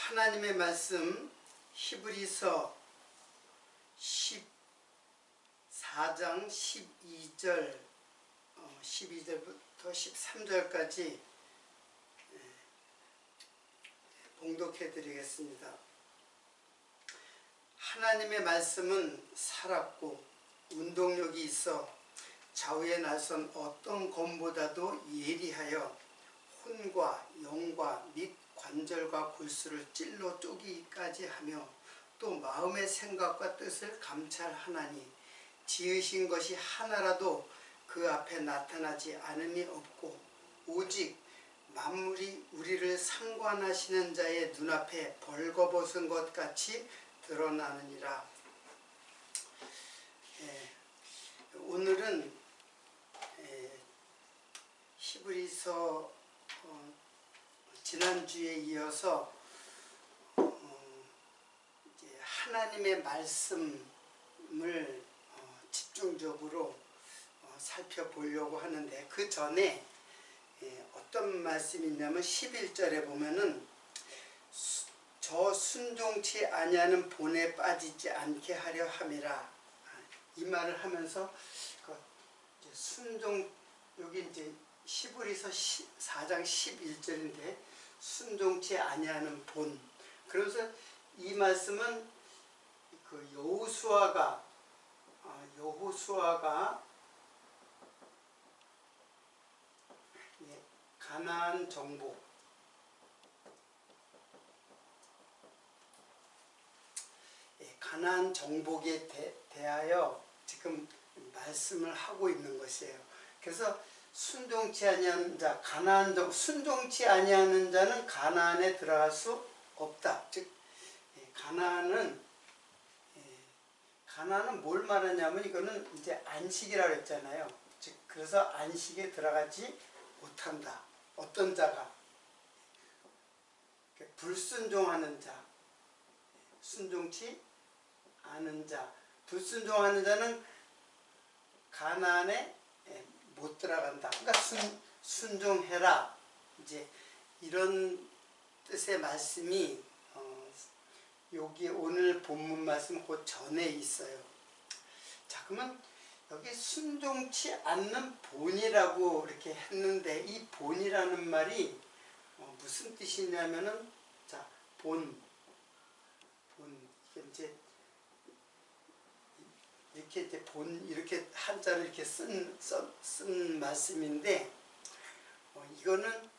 하나님의 말씀 히브리서 14장 12절부터 13절까지 봉독해 드리겠습니다. 하나님의 말씀은 살았고 운동력이 있어 좌우에 나선 어떤 검보다도 예리하여 혼과 영과 및 관절과 골수를 찔러 쪼기까지 하며 또 마음의 생각과 뜻을 감찰하나니 지으신 것이 하나라도 그 앞에 나타나지 않음이 없고 오직 만물이 우리를 상관하시는 자의 눈앞에 벌거벗은 것 같이 드러나느니라. 오늘은 히브리서 지난주에 이어서 이제 하나님의 말씀을 집중적으로 살펴보려고 하는데, 그 전에 어떤 말씀이 있냐면 11절에 보면은 저 순종치 아니하는 본에 빠지지 않게 하려 함이라, 이 말을 하면서 순종, 여기 이제 히브리서 4장 11절인데 순종치 아니하는 본, 그래서 이 말씀은 그 여호수아가 가나안 정복, 가나안 정복에 대하여 지금 말씀을 하고 있는 것이에요. 그래서 순종치 아니하는 자, 순종치 아니하는 자는 가나안에 들어갈 수 없다. 즉 가나안은 뭘 말하냐면, 이거는 이제 안식이라고 했잖아요. 즉 그래서 안식에 들어가지 못한다. 어떤 자가 불순종하는 자, 순종치 않은 자, 불순종하는 자는 가나안에 못 들어간다. 그러니까 순종해라, 이제 이런 뜻의 말씀이 여기 오늘 본문 말씀 그 전에 있어요. 자, 그러면 여기 순종치 않는 본이라고 이렇게 했는데, 이 본이라는 말이 무슨 뜻이냐면은, 자, 본 이게 이제 이렇게 한자를 이렇게 쓴 말씀인데, 이거는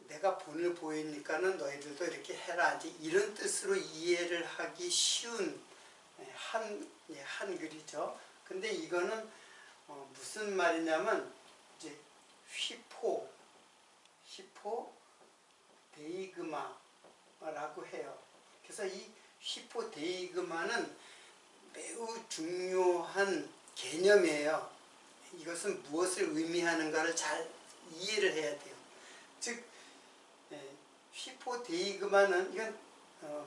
내가 본을 보이니까는 너희들도 이렇게 해라, 이제 이런 뜻으로 이해를 하기 쉬운 한글이죠. 근데 이거는 무슨 말이냐면, 이제 휘포 데이그마라고 해요. 그래서 이 휘포 데이그마는 매우 중요한 개념이에요. 이것은 무엇을 의미하는가를 잘 이해를 해야 돼요. 즉 휘포 데이그마는, 이건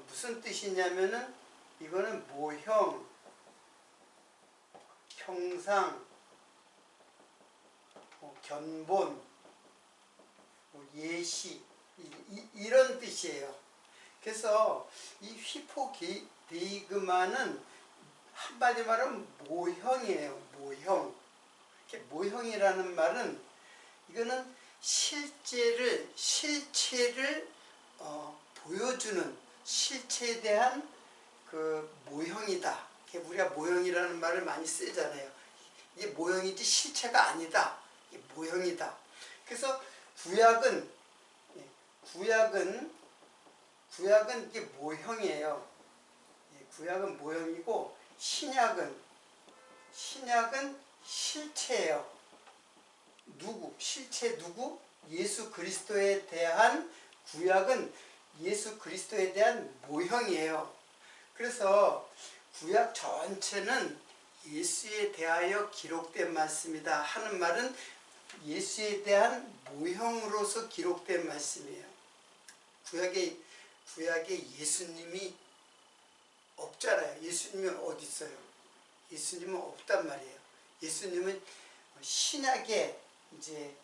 무슨 뜻이냐면은, 이거는 모형, 형상, 견본, 예시, 이런 뜻이에요. 그래서 이 휘포 데이그마는 한마디 말하면 모형이에요. 모형이라는 말은, 이거는 실체를 보여주는, 실체에 대한 그 모형이다. 우리가 모형이라는 말을 많이 쓰잖아요. 이게 모형이지 실체가 아니다. 이게 모형이다. 그래서 구약은 이게 모형이에요. 구약은 모형이고, 신약은 실체예요. 실체 누구? 예수 그리스도에 대한, 구약은 예수 그리스도에 대한 모형이에요. 그래서 구약 전체는 예수에 대하여 기록된 말씀이다 하는 말은 예수에 대한 모형으로서 기록된 말씀이에요. 구약에 예수님이 없잖아요. 예수님이 어디 있어요? 예수님은 없단 말이에요. 예수님은 신약에 이제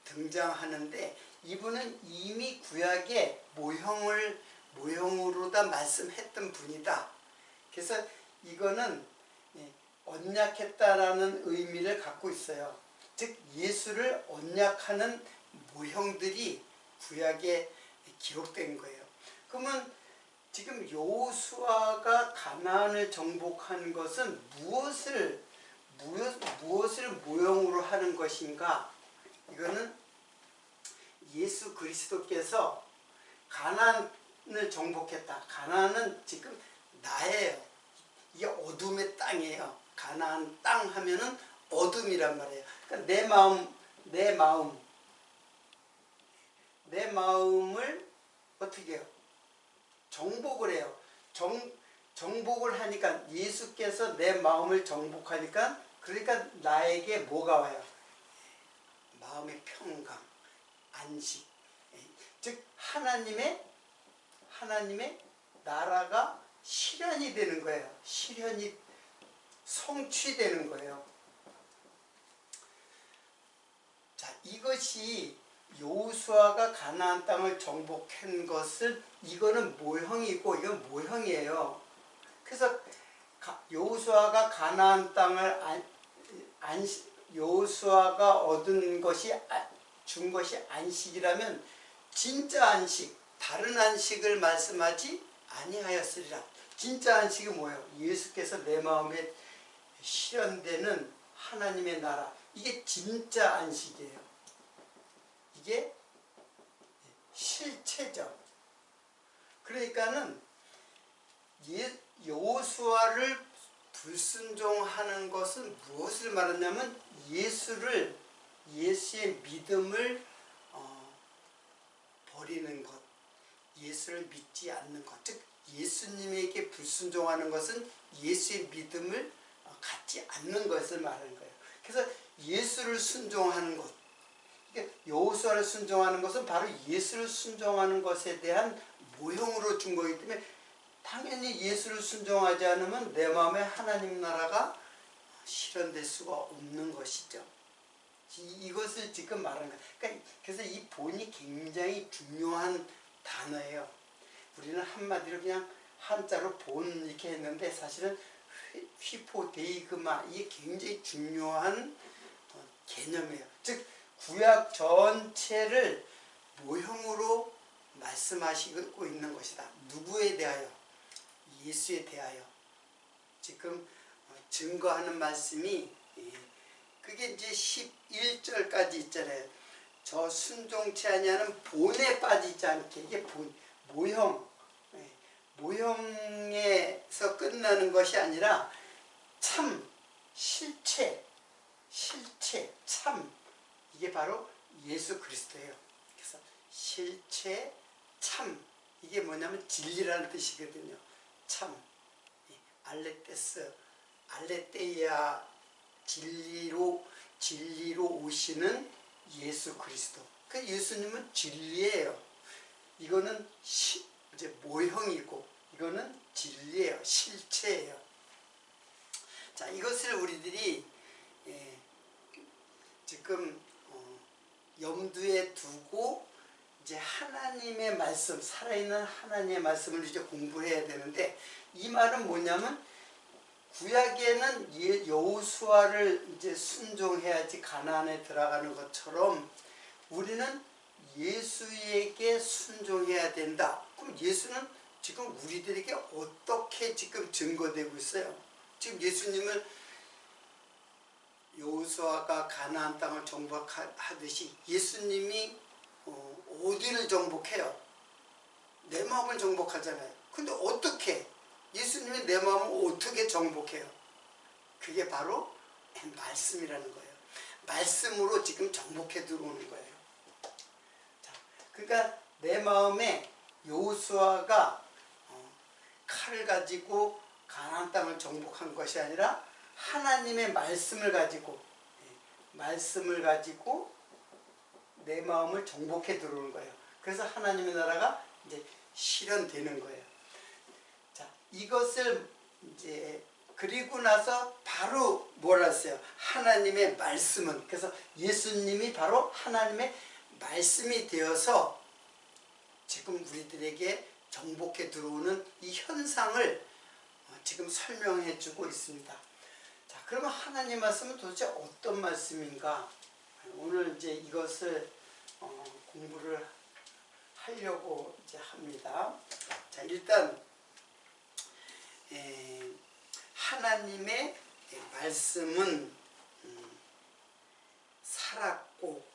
등장하는데, 이분은 이미 구약의 모형으로 다 말씀했던 분이다. 그래서 이거는 언약했다라는 의미를 갖고 있어요. 즉 예수를 언약하는 모형들이 구약에 기록된 거예요. 그러면 지금 여호수아가 가나안을 정복한 것은 무엇을 모형으로 하는 것인가? 이거는 예수 그리스도께서 가나안을 정복했다. 가나안은 지금 나예요. 이게 어둠의 땅이에요. 가나안 땅 하면은 어둠이란 말이에요. 그러니까 내 마음을 어떻게 해요? 정복을 해요. 정복을 하니까 예수께서 내 마음을 정복하니까 그러니까 나에게 뭐가 와요? 마음의 평강, 안식. 즉 하나님의 나라가 실현이 되는 거예요. 실현이 성취되는 거예요. 자, 이것이 여호수아가 가나안 땅을 정복한 것은 이거는 모형이고 이건 모형이에요. 그래서 여호수아가 가나안 땅을 여호수아가 얻은 것이 준 것이 안식이라면 진짜 안식, 다른 안식을 말씀하지 아니하였으리라. 진짜 안식이 뭐예요? 예수께서 내 마음에 실현되는 하나님의 나라. 이게 진짜 안식이에요. 이게 실체죠. 그러니까는 여호수아를 불순종하는 것은 무엇을 말하냐면 예수의 믿음을 버리는 것, 예수를 믿지 않는 것, 즉 예수님에게 불순종하는 것은 예수의 믿음을 갖지 않는 것을 말하는 거예요. 그래서 예수를 순종하는 것, 여호수아를 순종하는 것은 바로 예수를 순종하는 것에 대한 모형으로 준 거기 때문에 당연히 예수를 순종하지 않으면 내 마음에 하나님 나라가 실현될 수가 없는 것이죠. 이것을 지금 말하는 거예요. 그러니까 그래서 이 본이 굉장히 중요한 단어예요. 우리는 한마디로 그냥 한자로 본 이렇게 했는데 사실은 휘포데이그마, 이게 굉장히 중요한 개념이에요. 즉 구약 전체를 모형으로 말씀하시고 있는 것이다. 누구에 대하여? 예수에 대하여. 지금 증거하는 말씀이 그게 이제 11절까지 있잖아요. 저 순종치 아니하는 본에 빠지지 않게. 이게 본, 모형에서 끝나는 것이 아니라 참, 실체, 참. 이게 바로 예수 그리스도예요. 그래서 실체, 참. 이게 뭐냐면 진리라는 뜻이거든요. 참. 알레테스, 알레테이아, 진리로 오시는 예수 그리스도. 그 예수님은 진리예요. 이거는 이제 모형이고 이거는 진리예요. 실체예요. 자, 이것을 우리들이 지금 염두에 두고 이제 하나님의 말씀, 살아있는 하나님의 말씀을 이제 공부해야 되는데, 이 말은 뭐냐면 구약에는 여호수아를 이제 순종해야지 가나안에 들어가는 것처럼 우리는 예수에게 순종해야 된다. 그럼 예수는 지금 우리들에게 어떻게 지금 증거되고 있어요? 지금 예수님을 여호수아가 가나안 땅을 정복하듯이 예수님이 어디를 정복해요? 내 마음을 정복하잖아요. 근데 어떻게? 예수님이 내 마음을 어떻게 정복해요? 그게 바로 말씀이라는 거예요. 말씀으로 지금 정복해 들어오는 거예요. 자, 그러니까 내 마음에 여호수아가 칼을 가지고 가나안 땅을 정복한 것이 아니라 하나님의 말씀을 가지고 내 마음을 정복해 들어오는 거예요. 그래서 하나님의 나라가 이제 실현되는 거예요. 자, 이것을 이제 그리고 나서 바로 뭐라 했어요? 하나님의 말씀은, 그래서 예수님이 바로 하나님의 말씀이 되어서 지금 우리들에게 정복해 들어오는 이 현상을 지금 설명해 주고 있습니다. 자, 그러면 하나님 말씀은 도대체 어떤 말씀인가? 오늘 이제 이것을 공부를 하려고 이제 합니다. 자, 일단 하나님의 말씀은 살았고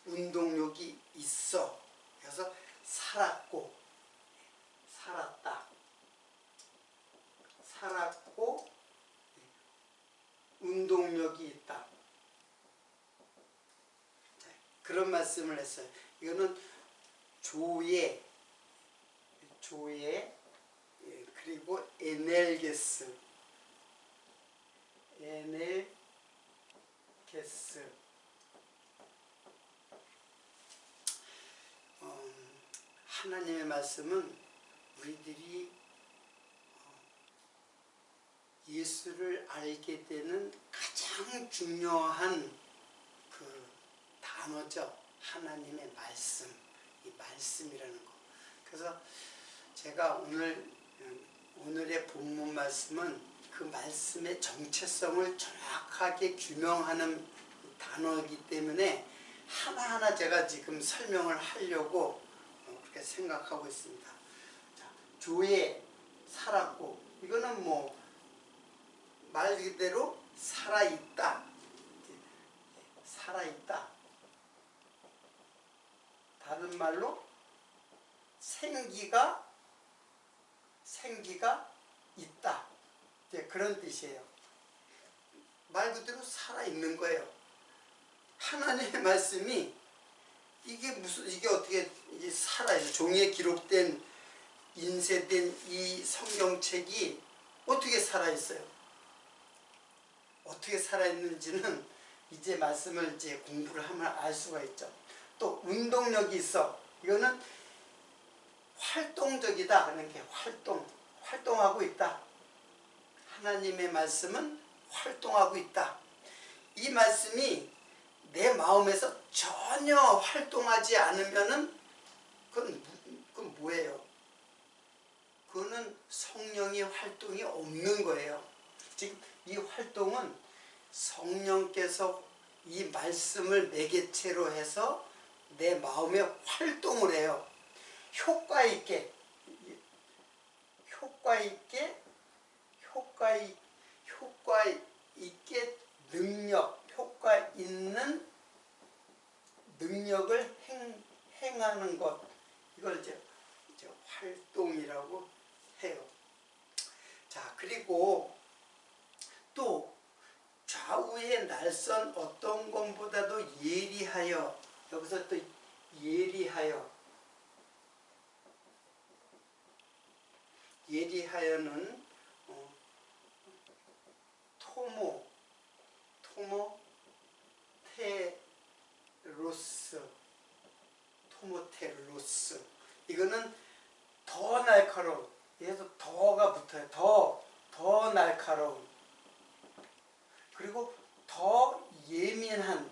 운동력이 있어. 그래서 살았고 살았다. 살았고 운동력이 있다. 그런 말씀을 했어요. 이거는 조예 그리고 에넬게스 하나님의 말씀은 우리들이 예수를 알게 되는 가장 중요한 그 단어죠. 하나님의 말씀, 이 말씀이라는 거. 그래서 제가 오늘의 본문 말씀은 그 말씀의 정체성을 정확하게 규명하는 단어이기 때문에 하나하나 제가 지금 설명을 하려고 그렇게 생각하고 있습니다. 자, 조에 살았고, 이거는 뭐 말 그대로 살아있다. 살아있다. 다른 말로 생기가 있다. 그런 뜻이에요. 말 그대로 살아있는 거예요. 하나님의 말씀이 이게 어떻게 살아있어? 종이에 기록된 인쇄된 이 성경책이 어떻게 살아있어요? 어떻게 살아있는지는 이제 말씀을 이제 공부를 하면 알 수가 있죠. 또 운동력이 있어. 이거는 활동적이다. 그런 게 활동하고 있다. 하나님의 말씀은 활동하고 있다. 이 말씀이 내 마음에서 전혀 활동하지 않으면은 그건 뭐예요? 그거는 성령의 활동이 없는 거예요. 지금 이 활동은 성령께서 이 말씀을 매개체로 해서 내 마음에 활동을 해요. 효과 있게 효과 있는 능력을 행하는 것, 이걸 이제 활동이라고 해요. 자, 그리고 또 좌우에 날선 어떤 것보다도 예리하여, 여기서 또 예리하여는 토모테로스, 이거는 더 날카로운, 여기서 더가 붙어요. 더 날카로운, 그리고 더 예민한.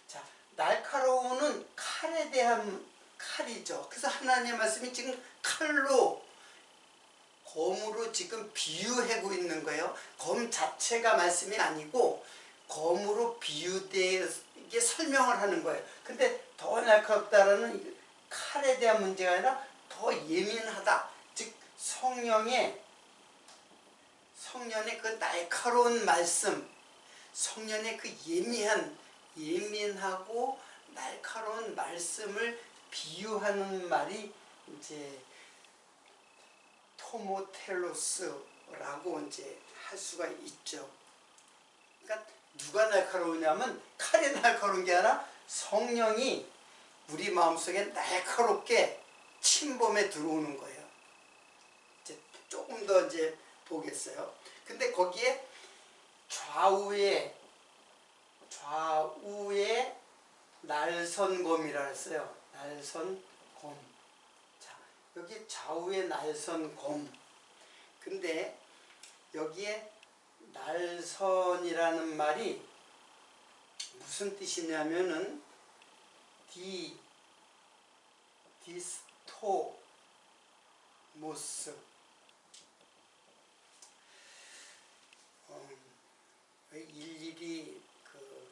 자, 날카로운은 칼에 대한 칼이죠. 그래서 하나님의 말씀이 지금 칼로, 검으로 지금 비유하고 있는 거예요. 검 자체가 말씀이 아니고 검으로 비유되게 설명을 하는 거예요. 근데 더 날카롭다라는 칼에 대한 문제가 아니라 더 예민하다. 즉 성령의 그 날카로운 말씀, 성령의 그 예민하고 날카로운 말씀을 비유하는 말이 이제 토모텔로스라고 이제 할 수가 있죠. 그러니까 누가 날카로우냐면 칼이 날카로운 게 아니라 성령이 우리 마음속에 날카롭게 침범해 들어오는 거예요. 이제 조금 더 이제 보겠어요. 근데 거기에 좌우에 날선검이라 했어요. 날선검. 여기 좌우에 날선검. 근데 여기에 날선이라는 말이 무슨 뜻이냐면은 디스토모스. 왜 일일이 그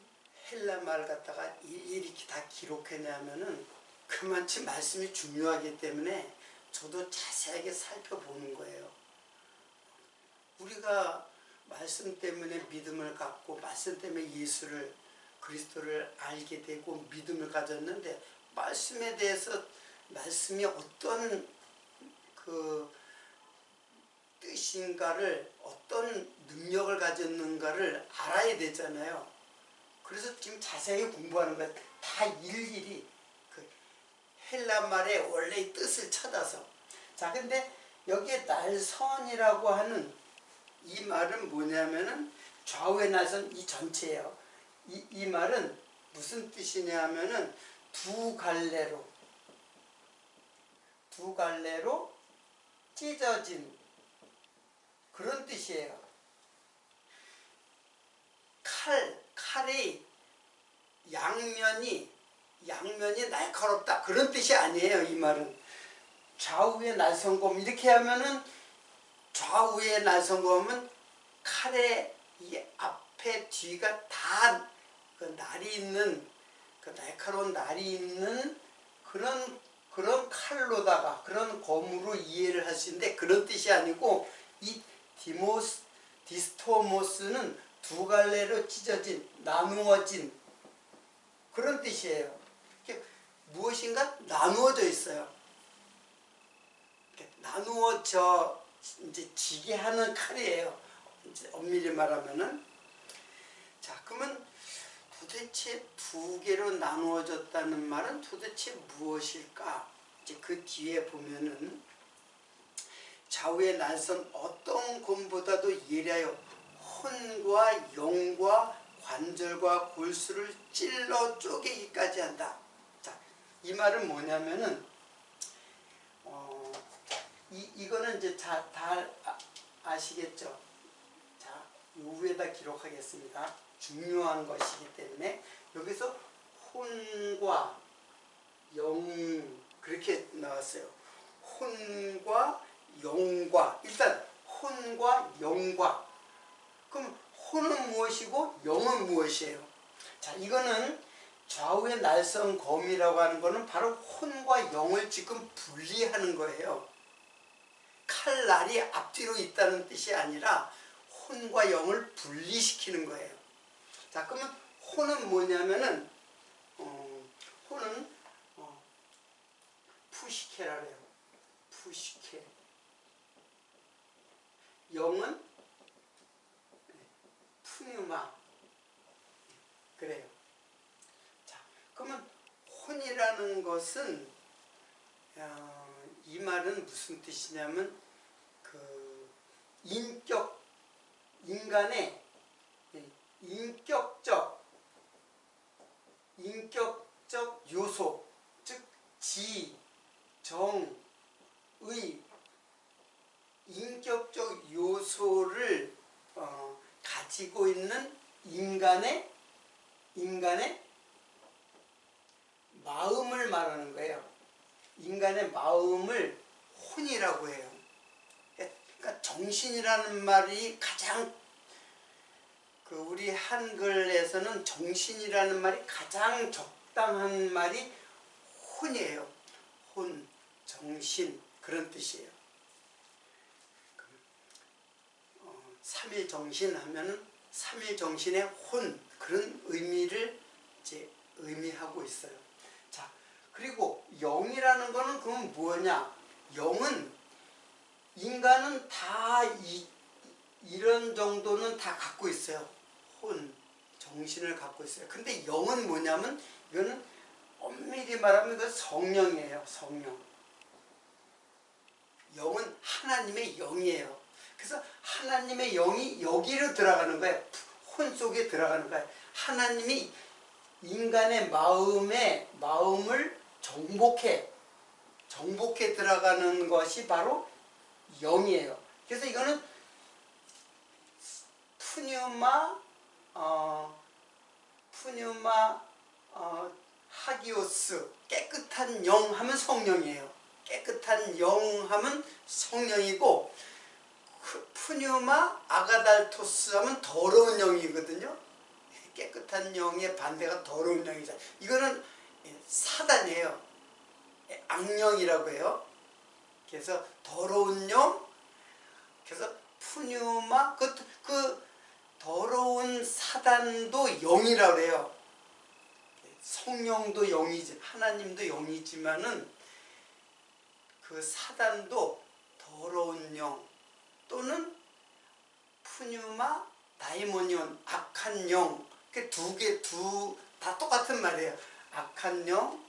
헬라 말 갖다가 일일이 다 기록했냐면은 그만큼 말씀이 중요하기 때문에 저도 자세하게 살펴보는 거예요. 우리가 말씀 때문에 믿음을 갖고 말씀 때문에 예수를 그리스도를 알게 되고 믿음을 가졌는데 말씀에 대해서 말씀이 어떤 그 뜻인가를 어떤 능력을 가졌는가를 알아야 되잖아요. 그래서 지금 자세히 공부하는 거예요. 다 일일이 그 헬라 말의 원래의 뜻을 찾아서. 자, 근데 여기에 날선이라고 하는 이 말은 뭐냐면은 좌우의 날선 이 전체예요. 이 말은 무슨 뜻이냐면은 두 갈래로 찢어진 그런 뜻이에요. 칼의 양면이 날카롭다 그런 뜻이 아니에요. 이 말은 좌우의 날선검 이렇게 하면은 좌우의 날선검은 칼의 이 앞에 뒤가 다 그 날이 있는 그 날카로운 날이 있는 그런 칼로다가 그런 검으로 이해를 할 수 있는데 그런 뜻이 아니고 이 디스토모스는 두 갈래로 찢어진 나누어진 그런 뜻이에요. 무엇인가 나누어져 있어요. 나누어져 이제 지게 하는 칼이에요. 이제 엄밀히 말하면은. 자, 그러면 도대체 두 개로 나누어졌다는 말은 도대체 무엇일까? 이제 그 뒤에 보면은 좌우의 날선 어떤 검보다도 예리하여 혼과 영과 관절과 골수를 찔러 쪼개기까지 한다. 자, 이 말은 뭐냐면은 이거는 이제 다 아시겠죠? 자, 요 위에다 기록하겠습니다. 중요한 것이기 때문에 여기서 혼과 영 그렇게 나왔어요. 혼과 영과 일단 혼과 영과 그럼 혼은 무엇이고 영은 무엇이에요? 자, 이거는 좌우의 날선 검이라고 하는 거는 바로 혼과 영을 지금 분리하는 거예요. 칼날이 앞뒤로 있다는 뜻이 아니라 혼과 영을 분리시키는 거예요. 자, 그러면 혼은 뭐냐면은 혼은 푸시케라 그래요. 푸시케. 영은 푸뉴마. 그래요. 자, 그러면 혼이라는 것은 이 말은 무슨 뜻이냐면 그 인간의 인격적 요소, 즉 지, 정, 의 인격적 요소를 가지고 있는 인간의 마음을 말하는 거예요. 인간의 마음을 혼이라고 해요. 그러니까 정신이라는 말이 가장 우리 한글에서는 정신이라는 말이 가장 적당한 말이 혼이에요. 혼, 정신 그런 뜻이에요. 삼일정신 하면은 삼일정신의 혼 그런 의미를 이제 의미하고 있어요. 자, 그리고 영이라는 거는 그럼 뭐냐? 영은 인간은 다 이런 정도는 다 갖고 있어요. 혼, 정신을 갖고 있어요. 근데 영은 뭐냐면 이거는 엄밀히 말하면 그 성령이에요. 성령. 영은 하나님의 영이에요. 그래서 하나님의 영이 여기로 들어가는 거예요. 혼 속에 들어가는 거예요. 하나님이 인간의 마음을 정복해 들어가는 것이 바로 영이에요. 그래서 이거는 푸뉴마 하기오스, 깨끗한 영 하면 성령이에요. 깨끗한 영 하면 성령이고, 푸뉴마 아가달토스 하면 더러운 영이거든요. 깨끗한 영의 반대가 더러운 영이잖아요. 이거는 사단이에요. 악령이라고 해요. 그래서 더러운 영, 그래서 푸뉴마, 그 더러운 사단도 영이라고 해요. 성령도 영이지, 하나님도 영이지만은 그 사단도 더러운 영 또는 푸뉴마 다이모니온, 악한 영, 그 다 똑같은 말이에요. 악한 영,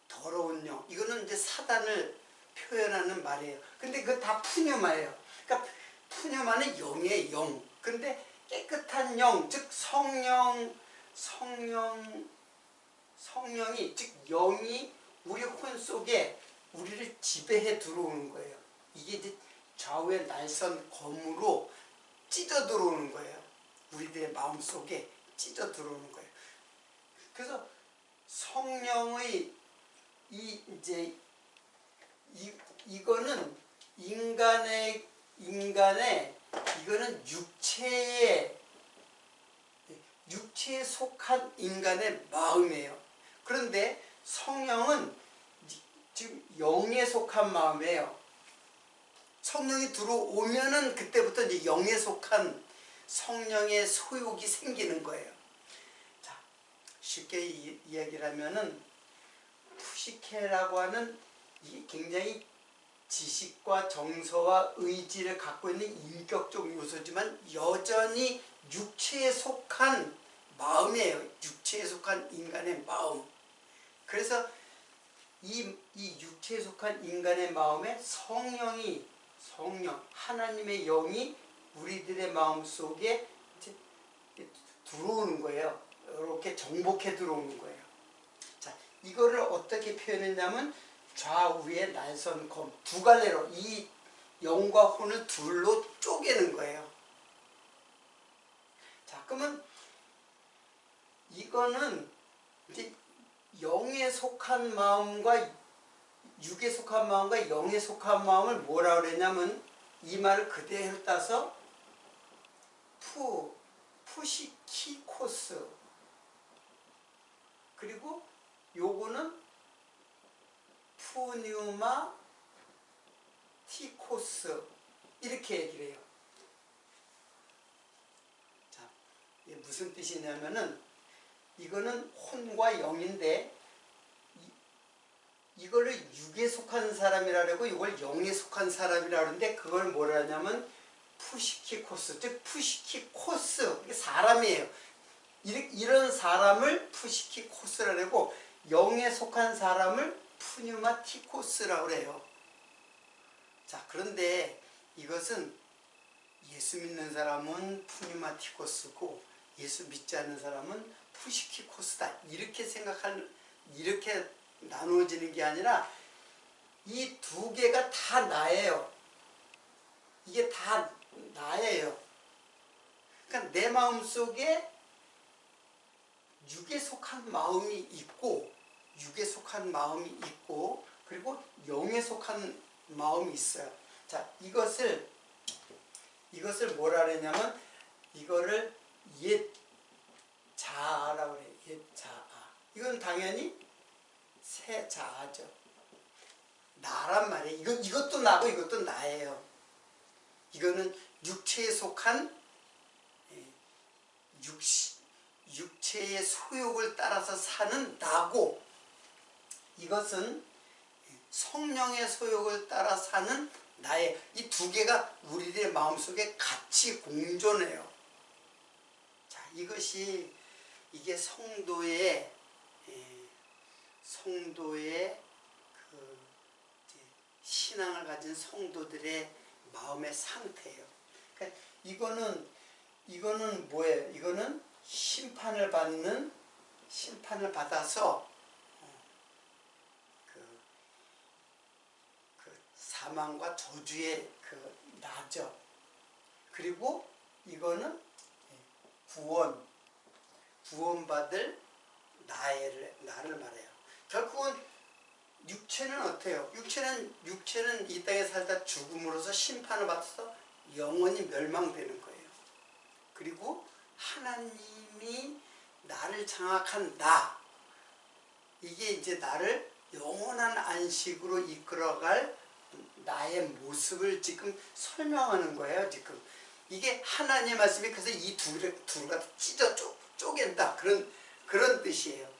더러운 영. 이거는 이제 사단을 표현하는 말이에요. 근데 그거 다 푸뉴마예요. 그러니까 푸뉴마는 영의 영. 근데 깨끗한 영, 즉 성령이, 즉 영이 우리 혼 속에 우리를 지배해 들어오는 거예요. 이게 이제 좌우의 날선 검으로 찢어 들어오는 거예요. 우리들의 마음 속에 찢어 들어오는 거예요. 그래서 성령의 이거는 인간의 이거는 육체에 속한 인간의 마음이에요. 그런데 성령은 지금 영에 속한 마음이에요. 성령이 들어오면은 그때부터 이제 영에 속한 성령의 소욕이 생기는 거예요. 자, 쉽게 이야기를 하면은 푸시케라고 하는 이 굉장히 지식과 정서와 의지를 갖고 있는 인격적 요소지만 여전히 육체에 속한 마음이에요. 육체에 속한 인간의 마음. 그래서 이 육체에 속한 인간의 마음에 성령, 하나님의 영이 우리들의 마음 속에 들어오는 거예요. 이렇게 정복해 들어오는 거예요. 자, 이거를 어떻게 표현했냐면 좌우의 날선검 두 갈래로 이 영과 혼을 둘로 쪼개는 거예요. 자, 그러면 이거는 이제 영에 속한 마음과 육에 속한 마음과 영에 속한 마음을 뭐라 그랬냐면 이 말을 그대로 따서 푸시키코스, 그리고 요거는 푸뉴마 티코스, 이렇게 얘기를 해요. 자, 이게 무슨 뜻이냐면은 이거는 혼과 영인데 이거를 육에 속한 사람이라 그러고 이걸 영에 속한 사람이라 그러는데 그걸 뭐라 하냐면 푸시키코스, 즉 푸시키코스, 이게 사람이에요. 이런 사람을 푸시키코스라 그러고 영에 속한 사람을 푸뉴마티코스라고 그래요. 자, 그런데 이것은 예수 믿는 사람은 푸뉴마티코스고 예수 믿지 않는 사람은 푸시키코스다, 이렇게 나누어지는 게 아니라 이 두 개가 다 나예요. 이게 다 나예요. 그러니까 내 마음속에 육에 속한 마음이 있고 그리고 영에 속한 마음이 있어요. 자, 이것을 뭐라 그러냐면 이거를 옛자아라고 그래요. 옛자아. 이건 당연히 새 자아죠. 나란 말이에요. 이것도 나고 이것도 나예요. 이거는 육체에 속한 육체의 소욕을 따라서 사는 나고, 이것은 성령의 소욕을 따라 사는 나의, 이 두 개가 우리들의 마음속에 같이 공존해요. 자, 이게 성도의 그 신앙을 가진 성도들의 마음의 상태예요. 그러니까 이거는 뭐예요? 이거는 심판을 받아서 그 사망과 저주의 그 나죠. 그리고 이거는 구원받을 나를 말해요. 결국은 육체는 어때요? 육체는 이 땅에 살다 죽음으로써 심판을 받아서 영원히 멸망되는 거예요. 그리고 하나님이 나를 장악한 이게 이제 나를 영원한 안식으로 이끌어갈 나의 모습을 지금 설명하는 거예요. 지금 이게 하나님의 말씀이, 그래서 이 둘가 찢어 쪼갠다, 그런 뜻이에요.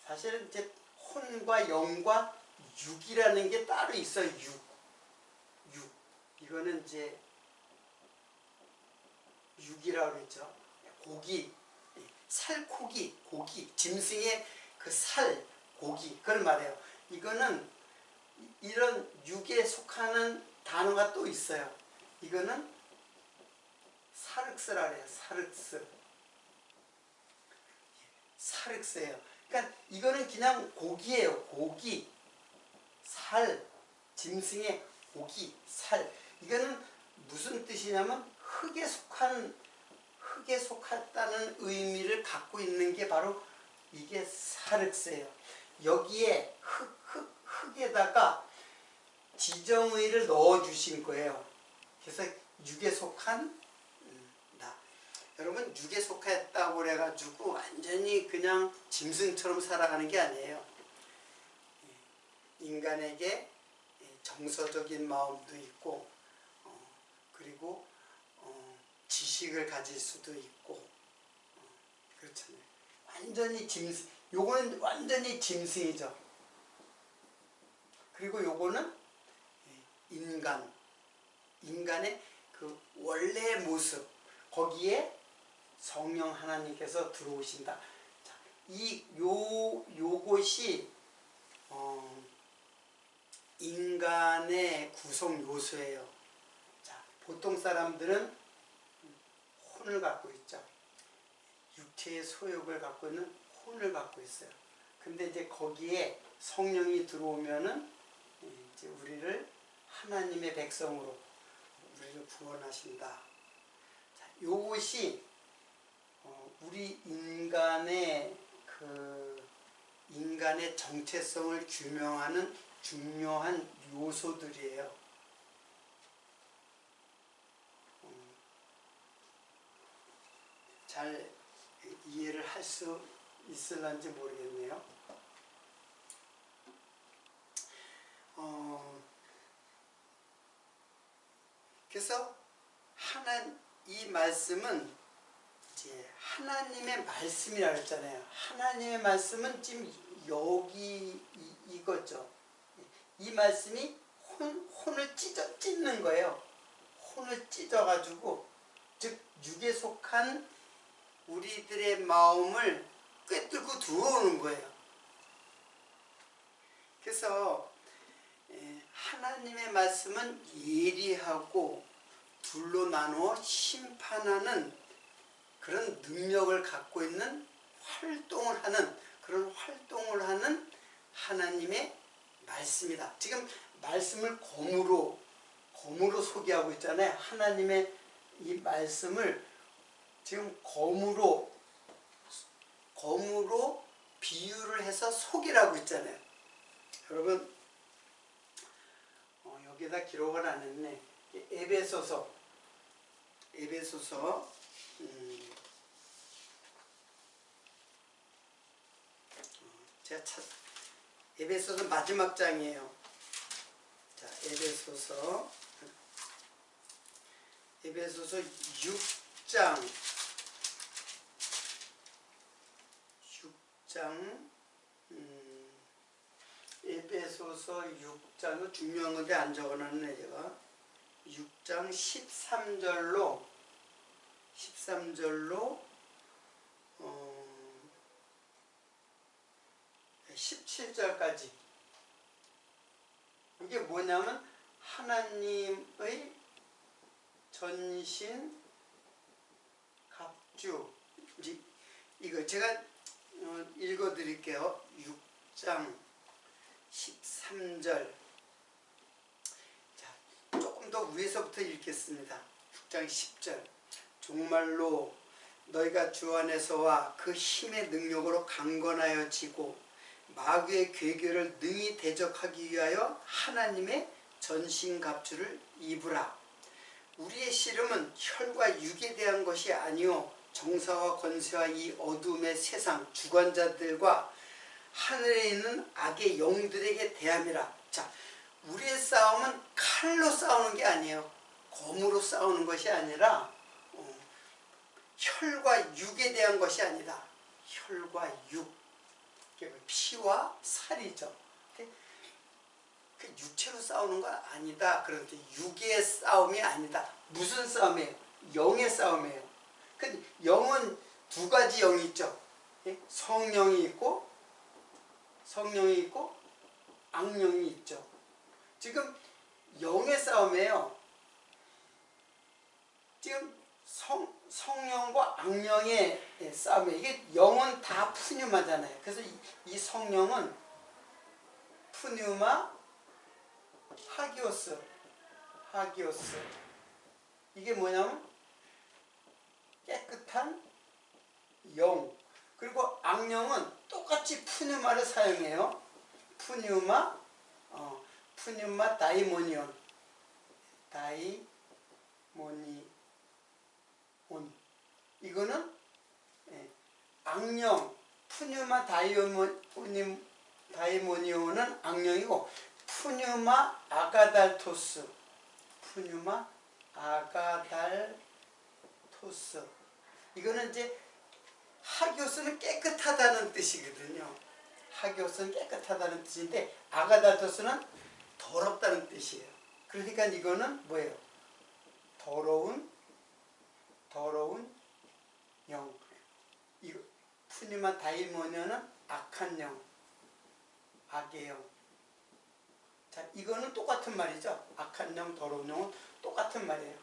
사실은 이제 혼과 영과 육이라는 게 따로 있어요. 육. 이거는 이제 육이라고 그랬죠. 고기, 살코기, 고기, 짐승의 그 살, 고기, 그걸 말해요. 이거는 이런 육에 속하는 단어가 또 있어요. 이거는 사륵스라 그래요. 사륵스예요. 그러니까 이거는 그냥 고기예요. 고기, 살, 짐승의 고기, 살. 이거는 무슨 뜻이냐면 흙에 속했다는 의미를 갖고 있는 게 바로 이게 사륵스예요. 여기에 흙에다가 지정의를 넣어 주신 거예요. 그래서 육에 속한 나. 여러분, 육에 속했다고 그래가지고 완전히 그냥 짐승처럼 살아가는 게 아니에요. 인간에게 정서적인 마음도 있고, 그리고 지식을 가질 수도 있고, 그렇잖아요. 완전히 짐승, 요거는 완전히 짐승이죠. 그리고 요거는 인간의 그 원래의 모습, 거기에 성령 하나님께서 들어오신다. 자, 요것이 인간의 구성 요소예요. 자, 보통 사람들은 혼을 갖고 있죠. 육체의 소욕을 갖고 있는 혼을 갖고 있어요. 근데 이제 거기에 성령이 들어오면은 이제 우리를 하나님의 백성으로 우리를 구원하신다. 자, 요것이 우리 인간의 정체성을 규명하는 중요한 요소들이에요. 잘 이해를 할 수 있을런지 모르겠네요. 그래서 이 말씀은 이제 하나님의 말씀이라고 했잖아요. 하나님의 말씀은 지금 여기 이거죠. 이 말씀이 혼을 찢는 거예요. 혼을 찢어가지고, 즉 육에 속한 우리들의 마음을 꿰뚫고 들어오는 거예요. 그래서 하나님의 말씀은 예리하고 둘로 나누어 심판하는 그런 능력을 갖고 있는 그런 활동을 하는 하나님의 말씀이다. 지금 말씀을 검으로 소개하고 있잖아요. 하나님의 이 말씀을 지금 검으로 비유를 해서 소개하고 있잖아요. 여러분, 여기다 기록을 안 했네. 에베소서 제가 에베소서 마지막 장이에요. 자, 에베소서 6장 에베소서 6장은 중요한 건데 안 적어놨네 제가. 6장 13절로 17절까지. 이게 뭐냐면 하나님의 전신 갑주. 이거 제가 읽어 드릴게요. 6장 13절. 자, 조금 더 위에서부터 읽겠습니다. 6장 10절. 정말로 너희가 주 안에서와 그 힘의 능력으로 강건하여 지고 마귀의 괴계를 능히 대적하기 위하여 하나님의 전신갑주를 입으라. 우리의 씨름은 혈과 육에 대한 것이 아니요 정사와 권세와 이 어둠의 세상 주관자들과 하늘에 있는 악의 영들에게 대함이라. 자, 우리의 싸움은 칼로 싸우는 게 아니에요. 검으로 싸우는 것이 아니라 혈과 육에 대한 것이 아니다. 혈과 육, 피와 살이죠. 그 육체로 싸우는 건 아니다. 그런데 육의 싸움이 아니다. 무슨 싸움이에요? 영의 싸움이에요. 그 영은 두 가지 영이 있죠. 성령이 있고 악령이 있죠. 지금 영의 싸움이에요. 지금 성령과 악령의 싸움이에요. 이게 영은 다 푸뉴마잖아요. 그래서 이 성령은 푸뉴마, 하기오스. 이게 뭐냐면 깨끗한 영. 그리고 악령은 똑같이 푸뉴마를 사용해요. 푸뉴마 다이모니온. 이거는 악령. 푸뉴마 다이모니온은 악령이고, 푸뉴마 아가달토스. 이거는 이제 하기오스는 깨끗하다는 뜻이거든요. 하기오스는 깨끗하다는 뜻인데 아가달토스는 더럽다는 뜻이에요. 그러니까 이거는 뭐예요? 더러운 영. 이거 푸니마 다이모니오는 악한 영, 악의 영. 자, 이거는 똑같은 말이죠. 악한 영, 더러운 영은 똑같은 말이에요.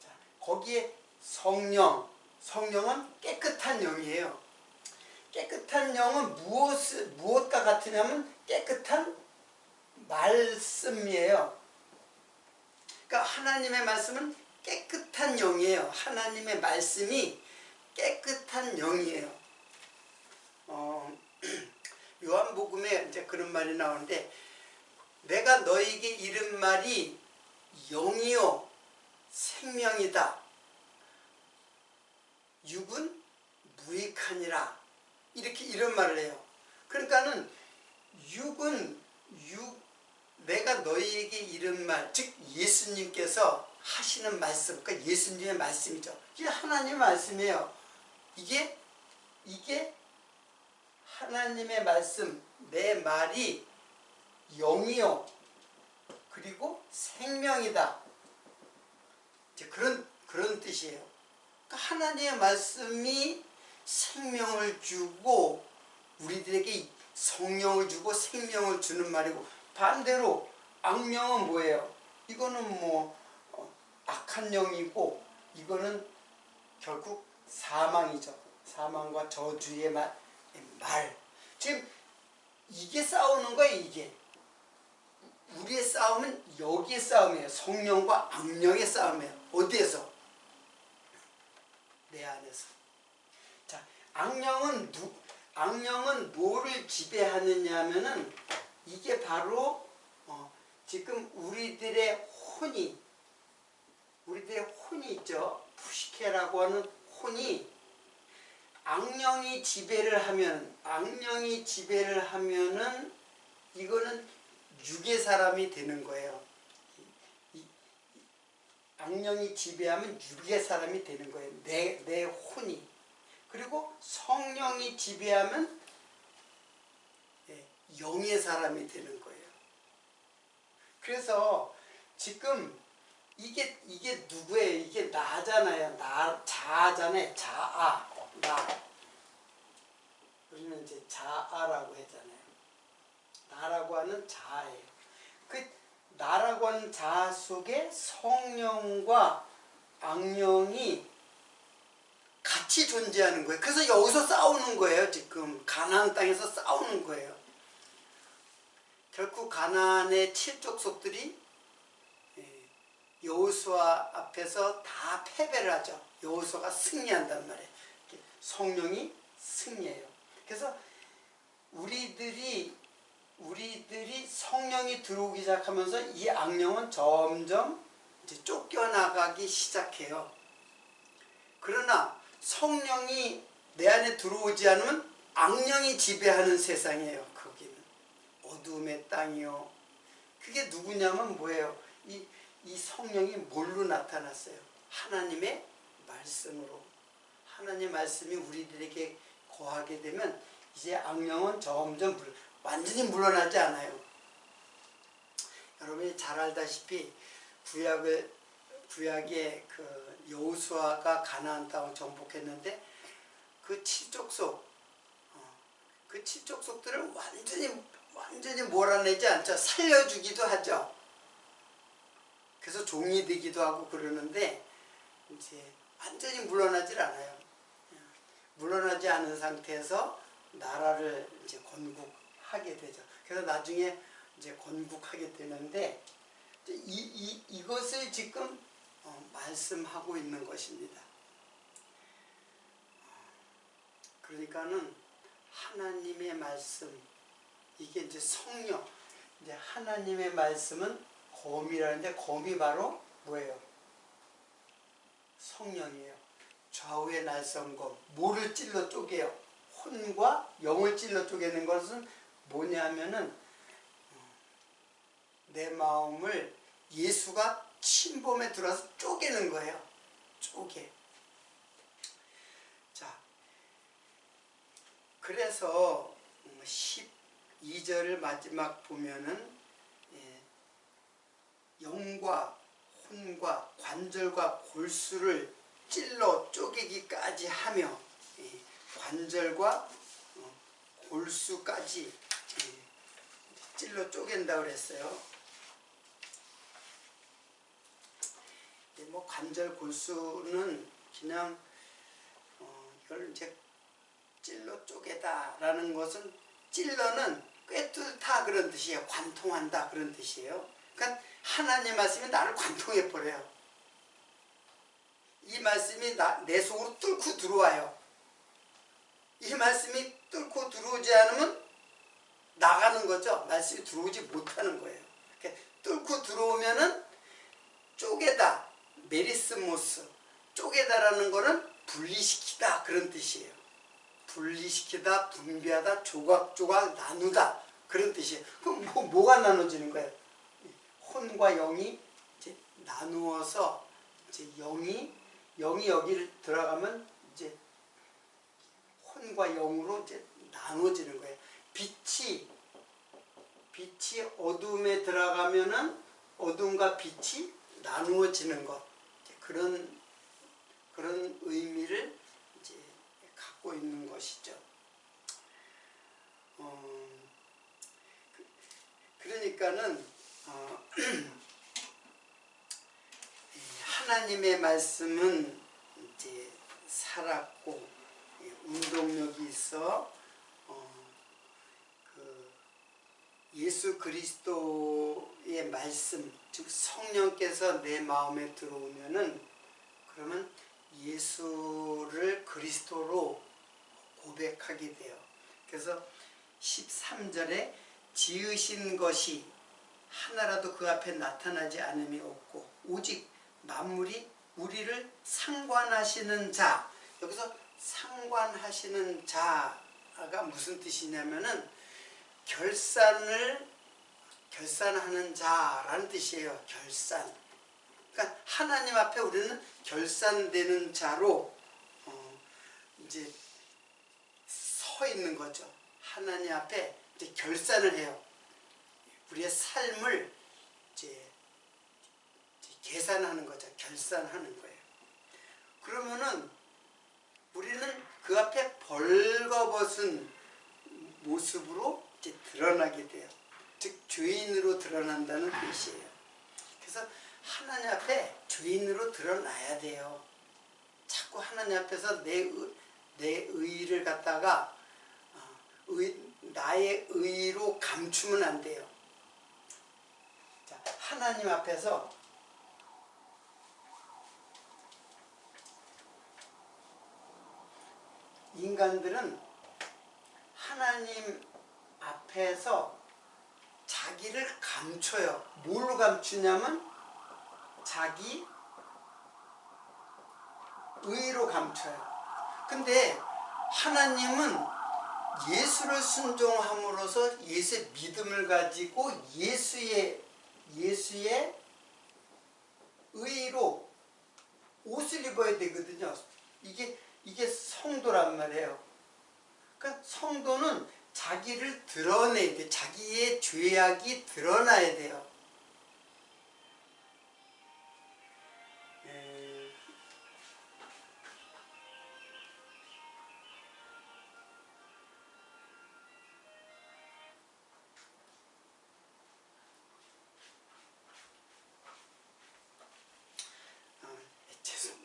자, 거기에 성령은 깨끗한 영이에요. 깨끗한 영은 무엇과 같으냐면 깨끗한 말씀이에요. 그러니까 하나님의 말씀은 깨끗한 영이에요. 하나님의 말씀이 깨끗한 영이에요. 요한복음에 이제 그런 말이 나오는데, 내가 너에게 이른 말이 영이요 생명이다. 육은 무익하니라. 이런 말을 해요. 그러니까는 내가 너희에게 이른 말, 즉 예수님께서 하시는 말씀, 그러니까 예수님의 말씀이죠. 이게 하나님의 말씀이에요. 이게 하나님의 말씀, 내 말이 영이요 그리고 생명이다. 이제 그런 뜻이에요. 그러니까 하나님의 말씀이 생명을 주고 우리들에게 성령을 주고 생명을 주는 말이고, 반대로 악령은 뭐예요? 이거는 악한 영이고, 이거는 결국 사망이죠. 사망과 저주의 말. 지금 이게 싸우는 거예요. 이게 우리의 싸움은 여기의 싸움이에요. 성령과 악령의 싸움이에요. 어디에서? 내 안에서. 자, 악령은 뭐를 지배하느냐 하면은, 이게 바로 지금 우리들의 혼이 있죠. 푸시케라고 하는 혼이 악령이 지배를 하면은 이거는 육의 사람이 되는 거예요. 악령이 지배하면 육의 사람이 되는 거예요. 내 혼이. 그리고 성령이 지배하면 영의 사람이 되는 거예요. 그래서 지금 이게 누구예요? 이게 나잖아요. 자아잖아요. 자아. 나. 우리는 이제 자아라고 했잖아요. 나라고 하는 자아예요. 그 나라고 하는 자아 속에 성령과 악령이 같이 존재하는 거예요. 그래서 여기서 싸우는 거예요. 지금 가나안 땅에서 싸우는 거예요. 결국 가나안의 7족속들이 여호수아 앞에서 다 패배를 하죠. 여호수아가 승리한단 말이에요. 성령이 승리해요. 그래서 우리들이 성령이 들어오기 시작하면서 이 악령은 점점 이제 쫓겨나가기 시작해요. 그러나 성령이 내 안에 들어오지 않으면 악령이 지배하는 세상이에요. 거기는 어둠의 땅이요. 그게 누구냐면 뭐예요? 이 성령이 뭘로 나타났어요? 하나님의 말씀으로. 하나님의 말씀이 우리들에게 거하게 되면 이제 악령은 점점 완전히 물러나지 않아요. 여러분이 잘 알다시피 구약의 그 여호수아가 가나안 땅을 정복했는데 그 칠족속들을 완전히 몰아내지 않죠. 살려주기도 하죠. 그래서 종이 되기도 하고 그러는데 이제 완전히 물러나질 않아요. 물러나지 않은 상태에서 나라를 이제 건국하게 되죠. 그래서 나중에 이제 건국하게 되는데 이것을 지금 말씀하고 있는 것입니다. 그러니까는 하나님의 말씀, 이게 이제 성령, 이제 하나님의 말씀은 검이라는데 검이 바로 뭐예요? 성령이에요. 좌우의 날성검, 뭐를 찔러 쪼개요? 혼과 영을 찔러 쪼개는 것은 뭐냐면은 내 마음을 예수가 침범에 들어와서 쪼개는 거예요. 쪼개. 자, 그래서 12절 마지막 보면은 영과 혼과 관절과 골수를 찔러 쪼개기까지 하며 관절과 골수까지 찔러 쪼갠다 그랬어요. 뭐 관절 골수는 그냥 이걸 이제 찔러 쪼개다라는 것은 찔러는 꿰뚫다 그런 뜻이에요. 관통한다 그런 뜻이에요. 그러니까 하나님 말씀이 나를 관통해 버려요. 이 말씀이 내 속으로 뚫고 들어와요. 이 말씀이 뚫고 들어오지 않으면 나가는 거죠. 말씀이 들어오지 못하는 거예요. 뚫고 들어오면은 쪼개다, 메리스모스, 쪼개다라는 거는 분리시키다 그런 뜻이에요. 분리시키다, 분비하다, 조각조각 나누다 그런 뜻이에요. 그럼 뭐가 나눠지는 거예요? 혼과 영이 이제 나누어서 이제 영이 여기를 들어가면 이제 혼과 영으로 이제 나눠지는 거예요. 빛이 어둠에 들어가면은 어둠과 빛이 나누어지는 것, 그런 의미를 이제 갖고 있는 것이죠. 그러니까는 하나님의 말씀은 이제 살았고 운동력이 있어 예수 그리스도의 말씀, 즉 성령께서 내 마음에 들어오면은 그러면 예수를 그리스도로 고백하게 돼요. 그래서 13절에 지으신 것이 하나라도 그 앞에 나타나지 않음이 없고 오직 만물이 우리를 상관하시는 자, 여기서 상관하시는 자가 무슨 뜻이냐면은 결산하는 자라는 뜻이에요. 결산. 그러니까 하나님 앞에 우리는 결산되는 자로 이제 서 있는 거죠. 하나님 앞에 이제 결산을 해요. 우리의 삶을 이제 계산하는 거죠. 결산하는 거예요. 그러면은 우리는 그 앞에 벌거벗은 모습으로 이제 드러나게 돼요. 즉 죄인으로 드러난다는 뜻이에요. 그래서 하나님 앞에 죄인으로 드러나야 돼요. 자꾸 하나님 앞에서 내 의를 갖다가 나의 의로 감추면 안 돼요. 자, 하나님 앞에서 인간들은 하나님 앞에서 자기를 감춰요. 뭘로 감추냐면 자기 의로 감춰요. 근데 하나님은 예수를 순종함으로써 예수의 믿음을 가지고 예수의 의로 옷을 입어야 되거든요. 이게 성도란 말이에요. 그러니까 성도는 자기를 드러내야 돼. 자기의 죄악이 드러나야 돼요.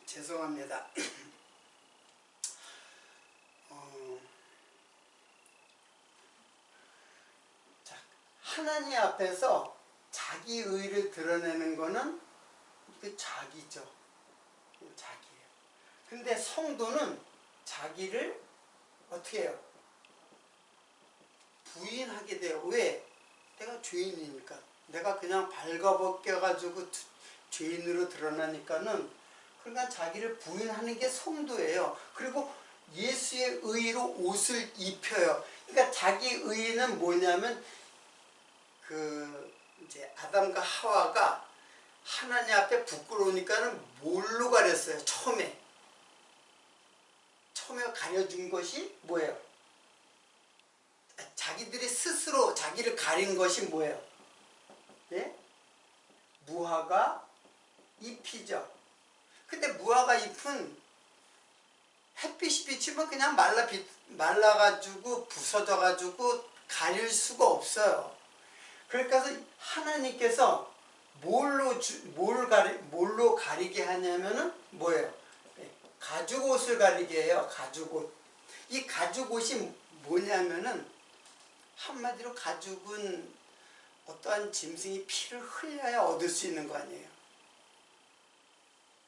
죄송합니다. 자, 하나님 앞에서 자기 의를 드러내는 거는 그 자기죠. 자기예요. 근데 성도는 자기를 어떻게 해요? 부인하게 돼요. 왜? 내가 죄인이니까. 내가 그냥 발가벗겨가지고 죄인으로 드러나니까는, 그러니까 자기를 부인하는 게 성도예요. 그리고 예수의 의로 옷을 입혀요. 그러니까 자기 의는 뭐냐면 이제 아담과 하와가 하나님 앞에 부끄러우니까는 뭘로 가렸어요? 처음에 가려준 것이 뭐예요? 자기들이 스스로 자기를 가린 것이 뭐예요? 네? 무화과 잎이죠. 근데 무화과 잎은 햇빛이 비치면 그냥 말라가지고 부서져가지고 가릴 수가 없어요. 그러니까 하나님께서 뭘로 가리게 하냐면은 뭐예요? 가죽옷을 가리게 해요. 가죽옷. 이 가죽옷이 뭐냐면은 한마디로 가죽은 어떠한 짐승이 피를 흘려야 얻을 수 있는 거 아니에요.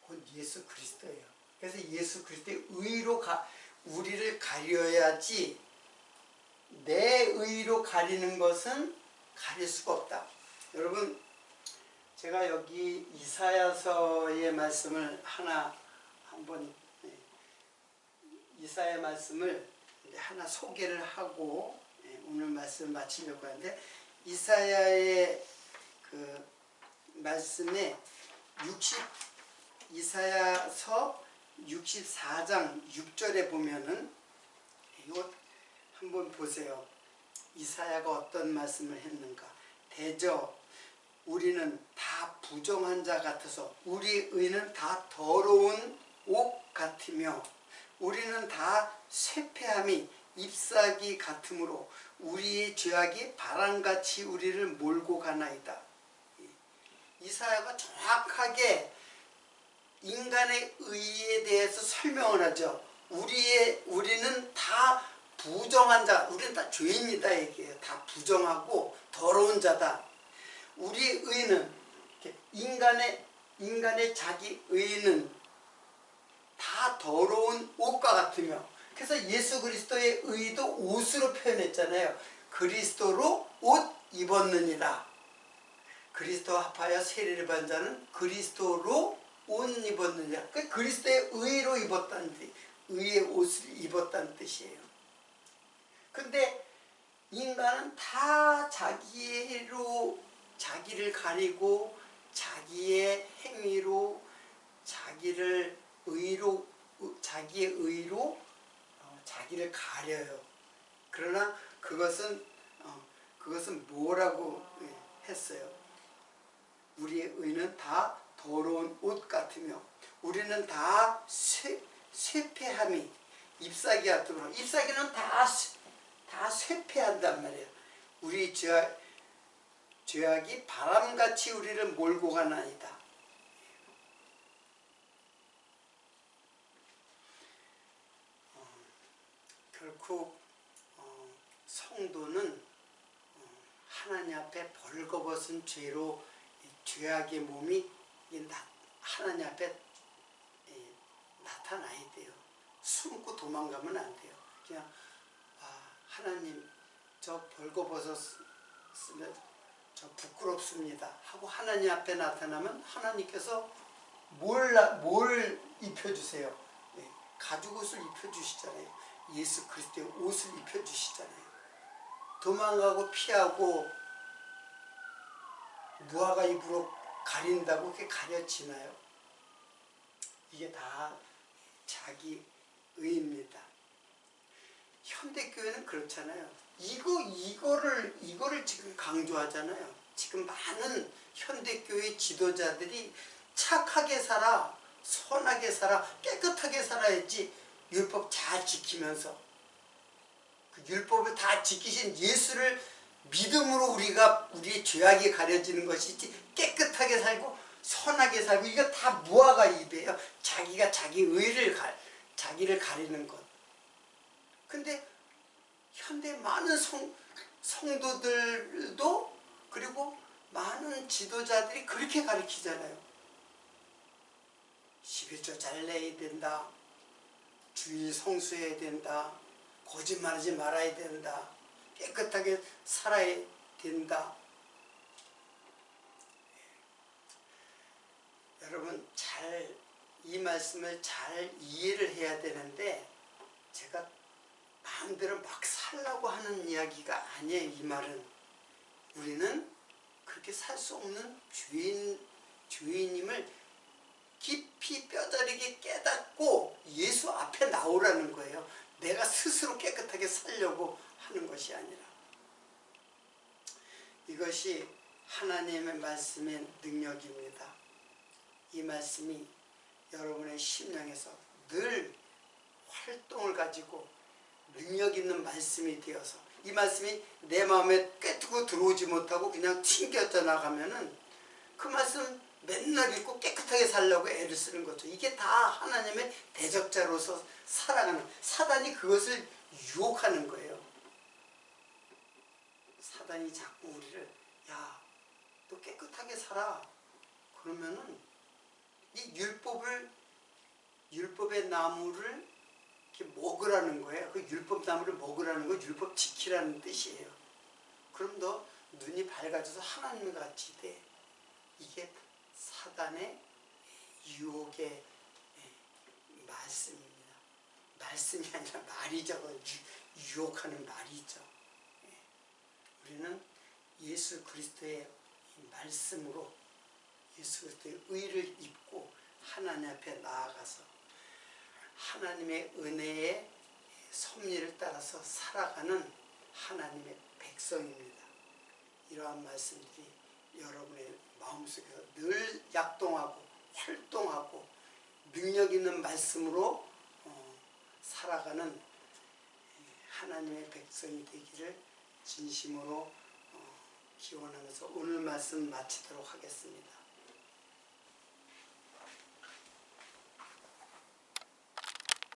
그건 예수 그리스도예요. 그래서 예수 그리스도의 의로 우리를 가려야지, 내 의로 가리는 것은 가릴 수가 없다. 여러분, 제가 여기 이사야서의 말씀을 한번 이사야 말씀을 하나 소개를 하고 오늘 말씀을 마치려고 하는데, 이사야의 그 말씀에 이사야서 64장 6절에 보면은, 이거 한번 보세요. 이사야가 어떤 말씀을 했는가. 대저 우리는 다 부정한 자 같아서 우리 의는 다 더러운 옷 같으며 우리는 다 쇠폐함이 잎사귀 같으므로 우리의 죄악이 바람같이 우리를 몰고 가나이다. 이사야가 정확하게 인간의 의에 대해서 설명을 하죠. 우리는 다 부정한 자, 우리는 다 죄인이다 얘기해요. 다 부정하고 더러운 자다. 우리의 의는, 인간의 자기 의는 다 더러운 옷과 같으며, 그래서 예수 그리스도의 의도 옷으로 표현했잖아요. 그리스도로 옷 입었느니라. 그리스도 합하여 세례를 받은 자는 그리스도로 옷 입었느니라. 그리스도의 의로 입었다는 뜻, 의의 옷을 입었다는 뜻이에요. 근데 인간은 다 자기를 가리고 자기의 행위로 자기의 의로 자기를 가려요. 그러나 그것은 뭐라고 했어요? 우리의 의는 다 더러운 옷 같으며 우리는 다 쇠폐함이 잎사귀 같으므로, 잎사귀는 다 쇠폐한단 말이에요. 우리 죄악이 바람같이 우리를 몰고 가나이다. 결국 성도는 하나님 앞에 벌거벗은 죄로 죄악의 몸이 하나님 앞에 나타나야 돼요. 숨고 도망가면 안 돼요. 그냥 하나님 저 벌거벗어 쓰면 저 부끄럽습니다 하고 하나님 앞에 나타나면 하나님께서 뭘 입혀주세요? 네, 가죽옷을 입혀주시잖아요. 예수 그리스도의 옷을 입혀주시잖아요. 도망가고 피하고 무화과 잎으로 가린다고 그게 가려지나요? 이게 다 자기 의입니다. 현대교회는 그렇잖아요. 이거를 지금 강조하잖아요. 지금 많은 현대교회 지도자들이 착하게 살아, 선하게 살아, 깨끗하게 살아야지 율법 잘 지키면서 그 율법을 다 지키신 예수를 믿음으로 우리의 죄악이 가려지는 것이지 깨끗하게 살고 선하게 살고 이거 다 무화과 잎이에요. 자기가 자기를 가리는 것. 근데 현대 많은 성도들도 그리고 많은 지도자들이 그렇게 가르치잖아요. 11조 잘 내야 된다. 주일 성수해야 된다. 거짓말하지 말아야 된다. 깨끗하게 살아야 된다. 여러분 이 말씀을 잘 이해를 해야 되는데 제가 마음대로 막 살라고 하는 이야기가 아니에요. 이 말은 우리는 그렇게 살 수 없는 죄인임을 깊이 뼈저리게 깨닫고 예수 앞에 나오라는 거예요. 내가 스스로 깨끗하게 살려고 하는 것이 아니라. 이것이 하나님의 말씀의 능력입니다. 이 말씀이 여러분의 심령에서 늘 활동을 가지고 능력 있는 말씀이 되어서 이 말씀이 내 마음에 꿰뚫고 들어오지 못하고 그냥 튕겨져 나가면은 그 말씀 맨날 읽고 깨끗하게 살려고 애를 쓰는 거죠. 이게 다 하나님의 대적자로서 살아가는, 사단이 그것을 유혹하는 거예요. 사단이 자꾸 우리를 야, 너 깨끗하게 살아. 그러면은 이 율법의 나무를 이렇게 먹으라는 거예요. 그 율법 나무를 먹으라는 거 율법 지키라는 뜻이에요. 그럼 너 눈이 밝아져서 하나님 같이 돼. 이게 사단의 유혹의 말씀입니다. 말씀이 아니라 말이죠. 유혹하는 말이죠. 우리는 예수 그리스도의 말씀으로 예수 그리스도의 의를 입고 하나님 앞에 나아가서 하나님의 은혜의 섭리를 따라서 살아가는 하나님의 백성입니다. 이러한 말씀들이 여러분의 마음속에서 늘 약동하고 활동하고 능력 있는 말씀으로 살아가는 하나님의 백성이 되기를 진심으로 기원하면서 오늘 말씀 마치도록 하겠습니다.